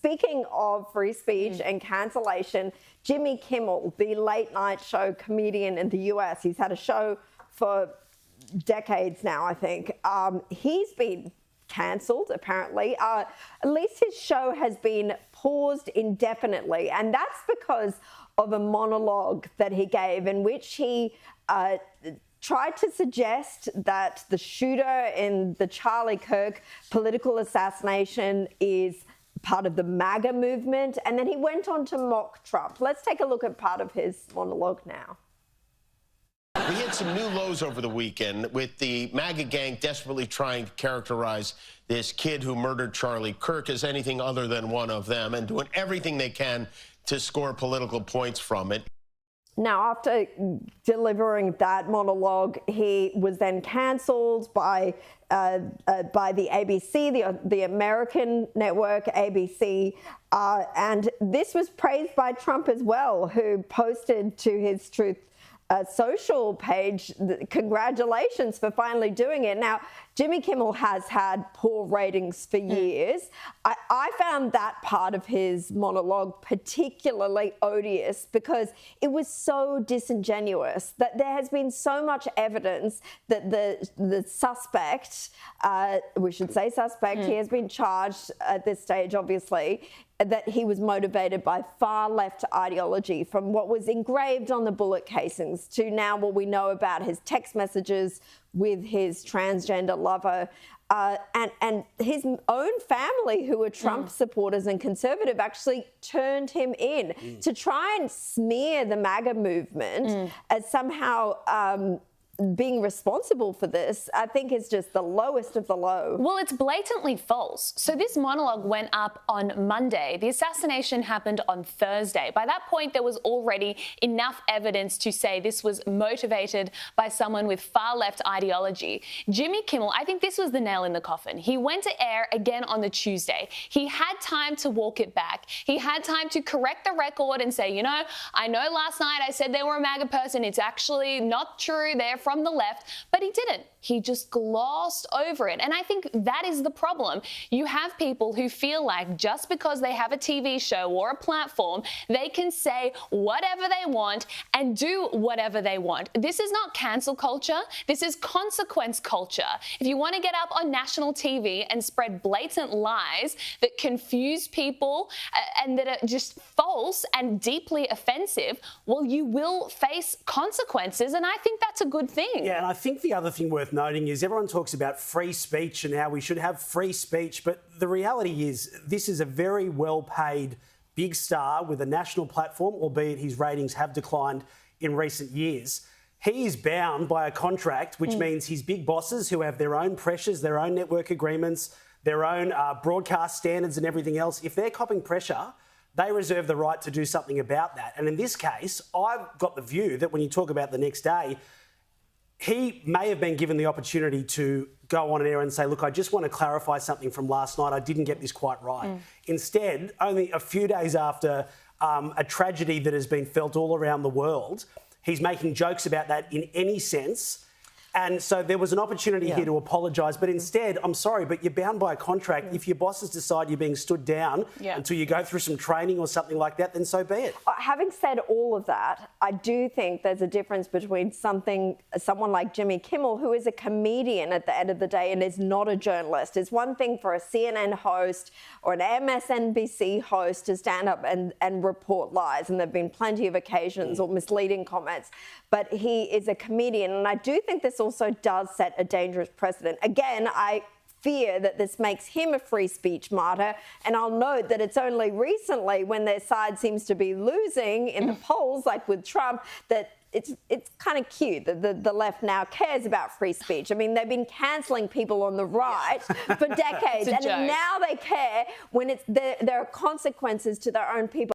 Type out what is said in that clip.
speaking of free speech and cancellation, Jimmy Kimmel, the late night show comedian in the US, he's had a show for decades now, I think. He's been cancelled, apparently. At least his show has been paused indefinitely, and that's because of a monologue that he gave in which he tried to suggest that the shooter in the Charlie Kirk political assassination is part of the MAGA movement, and then he went on to mock Trump. Let's take a look at part of his monologue now. We hit some new lows over the weekend with the MAGA gang desperately trying to characterize this kid who murdered Charlie Kirk as anything other than one of them and doing everything they can to score political points from it. Now, after delivering that monologue, he was then cancelled by the ABC, the American network ABC, and this was praised by Trump as well, who posted to his Truth social page, congratulations for finally doing it. Now, Jimmy Kimmel has had poor ratings for years. I found that part of his monologue particularly odious because it was so disingenuous, that there has been so much evidence that the suspect, we should say suspect, he has been charged at this stage, obviously, that he was motivated by far left ideology, from what was engraved on the bullet casings to now what we know about his text messages with his transgender lover, and his own family, who were Trump supporters and conservative, actually turned him in to try and smear the MAGA movement as somehow being responsible for this. I think is just the lowest of the low. Well, it's blatantly false. So this monologue went up on Monday. The assassination happened on Thursday. By that point, there was already enough evidence to say this was motivated by someone with far-left ideology. Jimmy Kimmel, I think this was the nail in the coffin. He went to air again on the Tuesday. He had time to walk it back. He had time to correct the record and say, you know, I know last night I said they were a MAGA person. It's actually not true. They're from the left, but he didn't. He just glossed over it. And I think that is the problem. You have people who feel like just because they have a TV show or a platform, they can say whatever they want and do whatever they want. This is not cancel culture. This is consequence culture. If you want to get up on national TV and spread blatant lies that confuse people and that are just false and deeply offensive, well, you will face consequences. And I think that's a good thing. Yeah, and I think the other thing worth noting is everyone talks about free speech and how we should have free speech, but the reality is this is a very well-paid big star with a national platform, albeit his ratings have declined in recent years. He is bound by a contract, which means his big bosses, who have their own pressures, their own network agreements, their own broadcast standards and everything else, if they're copping pressure, they reserve the right to do something about that. And in this case, I've got the view that when you talk about the next day, he may have been given the opportunity to go on air and say, look, I just want to clarify something from last night. I didn't get this quite right. Instead, only a few days after a tragedy that has been felt all around the world, he's making jokes about that in any sense. And so there was an opportunity here to apologise, but instead, I'm sorry, but you're bound by a contract. If your bosses decide you're being stood down until you go through some training or something like that, then so be it. Having said all of that, I do think there's a difference between someone like Jimmy Kimmel, who is a comedian at the end of the day and is not a journalist. It's one thing for a CNN host or an MSNBC host to stand up and report lies, and there have been plenty of occasions or misleading comments, but he is a comedian, and I do think this also does set a dangerous precedent. Again, I fear that this makes him a free speech martyr, and I'll note that it's only recently, when their side seems to be losing in the polls, like with Trump, that it's kind of cute that the left now cares about free speech. I mean, they've been cancelling people on the right for decades, and now they care when there are consequences to their own people.